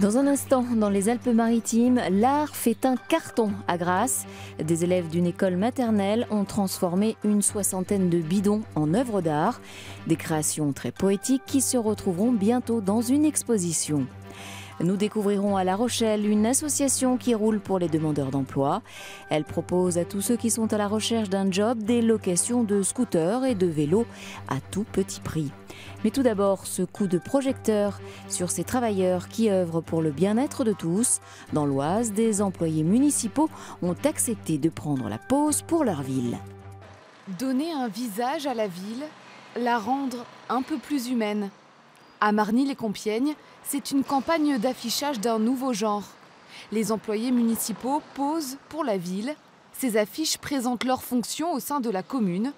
Dans un instant, dans les Alpes-Maritimes, l'art fait un carton à Grasse. Des élèves d'une école maternelle ont transformé une soixantaine de bidons en œuvres d'art. Des créations très poétiques qui se retrouveront bientôt dans une exposition. Nous découvrirons à La Rochelle une association qui roule pour les demandeurs d'emploi. Elle propose à tous ceux qui sont à la recherche d'un job des locations de scooters et de vélos à tout petit prix. Mais tout d'abord, ce coup de projecteur sur ces travailleurs qui œuvrent pour le bien-être de tous. Dans l'Oise, des employés municipaux ont accepté de prendre la pause pour leur ville. Donner un visage à la ville, la rendre un peu plus humaine. À Marny-les-Compiègnes, c'est une campagne d'affichage d'un nouveau genre. Les employés municipaux posent pour la ville. Ces affiches présentent leurs fonctions au sein de la commune.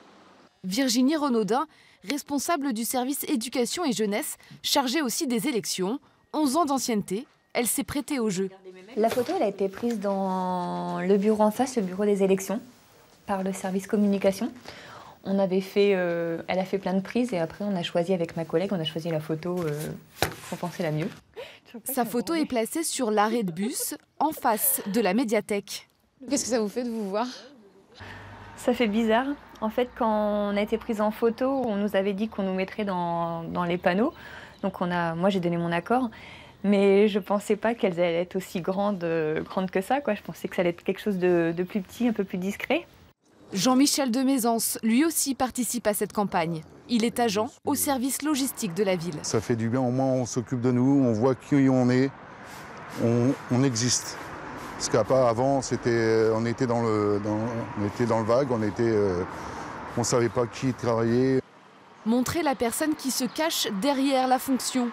Virginie Renaudin, responsable du service éducation et jeunesse, chargée aussi des élections, 11 ans d'ancienneté, elle s'est prêtée au jeu. La photo elle a été prise dans le bureau en face, le bureau des élections, par le service communication. Elle a fait plein de prises et après on a choisi avec ma collègue, on a choisi la photo qu'on pensait la mieux. Sa photo est placée sur l'arrêt de bus, en face de la médiathèque. Qu'est-ce que ça vous fait de vous voir? Ça fait bizarre. En fait, quand on a été prise en photo, on nous avait dit qu'on nous mettrait dans les panneaux. Donc moi j'ai donné mon accord, mais je ne pensais pas qu'elles allaient être aussi grandes que ça, quoi. Je pensais que ça allait être quelque chose de plus petit, un peu plus discret. Jean-Michel de Mézance, lui aussi participe à cette campagne. Il est agent au service logistique de la ville. Ça fait du bien, au moins on s'occupe de nous, on voit qui on est, on existe. Parce qu'avant, on était dans le vague, on ne savait pas qui travaillait. Montrer la personne qui se cache derrière la fonction.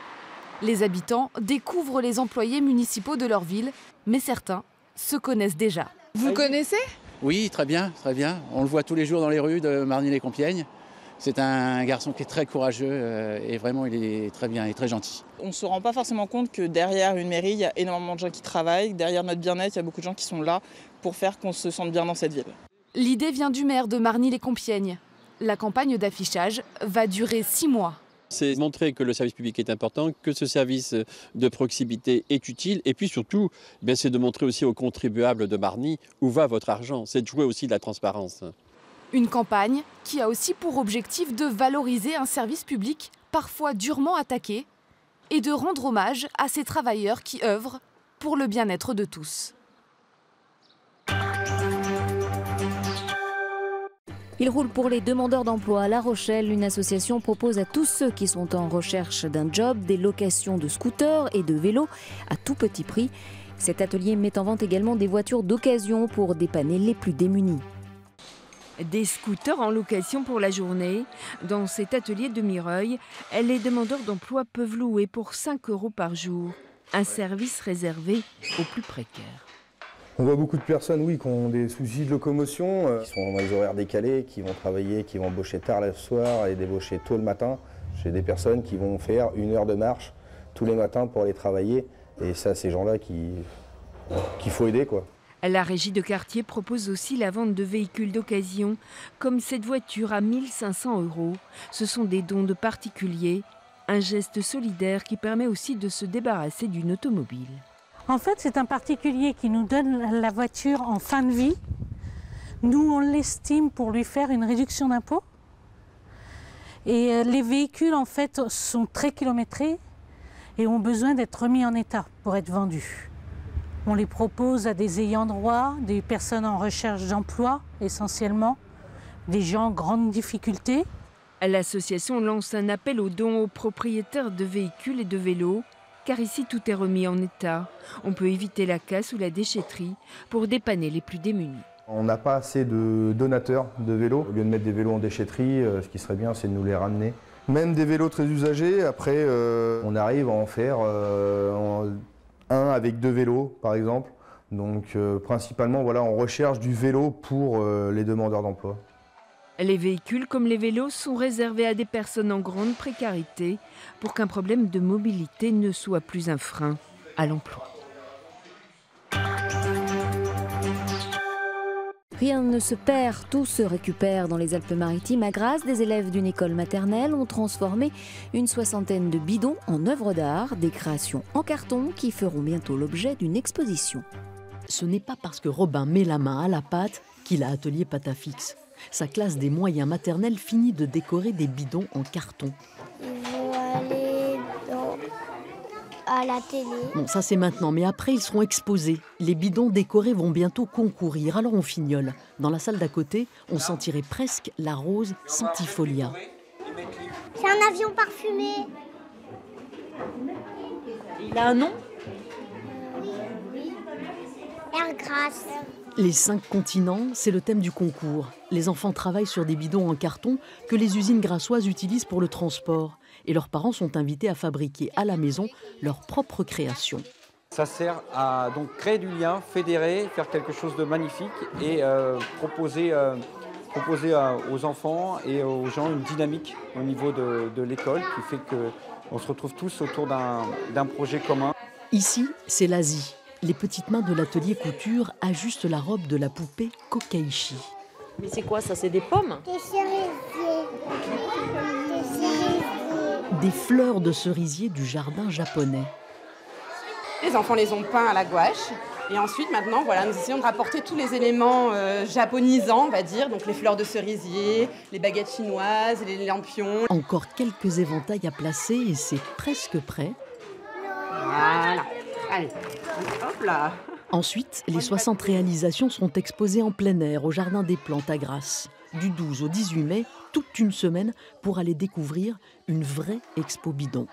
Les habitants découvrent les employés municipaux de leur ville, mais certains se connaissent déjà. Vous connaissez ? Oui, très bien, très bien. On le voit tous les jours dans les rues de Marny-les-Compiègnes. C'est un garçon qui est très courageux et vraiment il est très bien et très gentil. On ne se rend pas forcément compte que derrière une mairie, il y a énormément de gens qui travaillent. Derrière notre bien-être, il y a beaucoup de gens qui sont là pour faire qu'on se sente bien dans cette ville. L'idée vient du maire de Marny-les-Compiègnes. La campagne d'affichage va durer 6 mois. C'est montrer que le service public est important, que ce service de proximité est utile. Et puis surtout, c'est de montrer aussi aux contribuables de Marny où va votre argent. C'est de jouer aussi de la transparence. Une campagne qui a aussi pour objectif de valoriser un service public parfois durement attaqué et de rendre hommage à ces travailleurs qui œuvrent pour le bien-être de tous. Il roule pour les demandeurs d'emploi à La Rochelle. Une association propose à tous ceux qui sont en recherche d'un job des locations de scooters et de vélos à tout petit prix. Cet atelier met en vente également des voitures d'occasion pour dépanner les plus démunis. Des scooters en location pour la journée. Dans cet atelier de Mireuil, les demandeurs d'emploi peuvent louer pour 5 € par jour. Un service réservé aux plus précaires. On voit beaucoup de personnes, oui, qui ont des soucis de locomotion, qui sont dans les horaires décalés, qui vont travailler, qui vont embaucher tard le soir et débaucher tôt le matin. J'ai des personnes qui vont faire 1 heure de marche tous les matins pour aller travailler. Et ça, ces gens-là qu'il faut aider, quoi. La régie de quartier propose aussi la vente de véhicules d'occasion, comme cette voiture à 1 500 €. Ce sont des dons de particuliers, un geste solidaire qui permet aussi de se débarrasser d'une automobile. En fait, c'est un particulier qui nous donne la voiture en fin de vie. Nous, on l'estime pour lui faire une réduction d'impôt. Et les véhicules, en fait, sont très kilométrés et ont besoin d'être remis en état pour être vendus. On les propose à des ayants droit, des personnes en recherche d'emploi essentiellement, des gens en grande difficulté. L'association lance un appel aux dons aux propriétaires de véhicules et de vélos, car ici tout est remis en état. On peut éviter la casse ou la déchetterie pour dépanner les plus démunis. On n'a pas assez de donateurs de vélos. Au lieu de mettre des vélos en déchetterie, ce qui serait bien, c'est de nous les ramener. Même des vélos très usagés, après, on arrive à en faire un avec 2 vélos, par exemple. Donc, principalement, voilà, on recherche du vélo pour les demandeurs d'emploi. Les véhicules comme les vélos sont réservés à des personnes en grande précarité pour qu'un problème de mobilité ne soit plus un frein à l'emploi. Rien ne se perd, tout se récupère dans les Alpes-Maritimes. À Grasse, des élèves d'une école maternelle ont transformé une 60aine de bidons en œuvres d'art, des créations en carton qui feront bientôt l'objet d'une exposition. Ce n'est pas parce que Robin met la main à la pâte qu'il a atelier pâte à fixe. Sa classe des moyens maternels finit de décorer des bidons en carton. Ils vont aller à la télé. Bon, ça c'est maintenant, mais après ils seront exposés. Les bidons décorés vont bientôt concourir, alors on fignole. Dans la salle d'à côté, on sentirait presque la rose centifolia. C'est un avion parfumé. Il a un nom ? Air Grasse. Les 5 continents, c'est le thème du concours. Les enfants travaillent sur des bidons en carton que les usines grassoises utilisent pour le transport. Et leurs parents sont invités à fabriquer à la maison leur propre création. Ça sert à donc créer du lien, fédérer, faire quelque chose de magnifique et proposer aux enfants et aux gens une dynamique au niveau de l'école qui fait qu'on se retrouve tous autour d'un projet commun. Ici, c'est l'Asie. Les petites mains de l'atelier couture ajustent la robe de la poupée Kokaishi. Mais c'est quoi ça? C'est des pommes? Des cerisiers. Des cerisiers. Des fleurs de cerisier du jardin japonais. Les enfants les ont peints à la gouache. Et ensuite, maintenant, voilà, nous essayons de rapporter tous les éléments japonisants, on va dire. Donc les fleurs de cerisier, les baguettes chinoises, les lampions. Encore quelques éventails à placer et c'est presque prêt. Voilà. Allez, hop là. Ensuite, les 60 réalisations seront exposées en plein air au Jardin des Plantes à Grasse. Du 12 au 18 mai, toute une semaine pour aller découvrir une vraie expo bidon.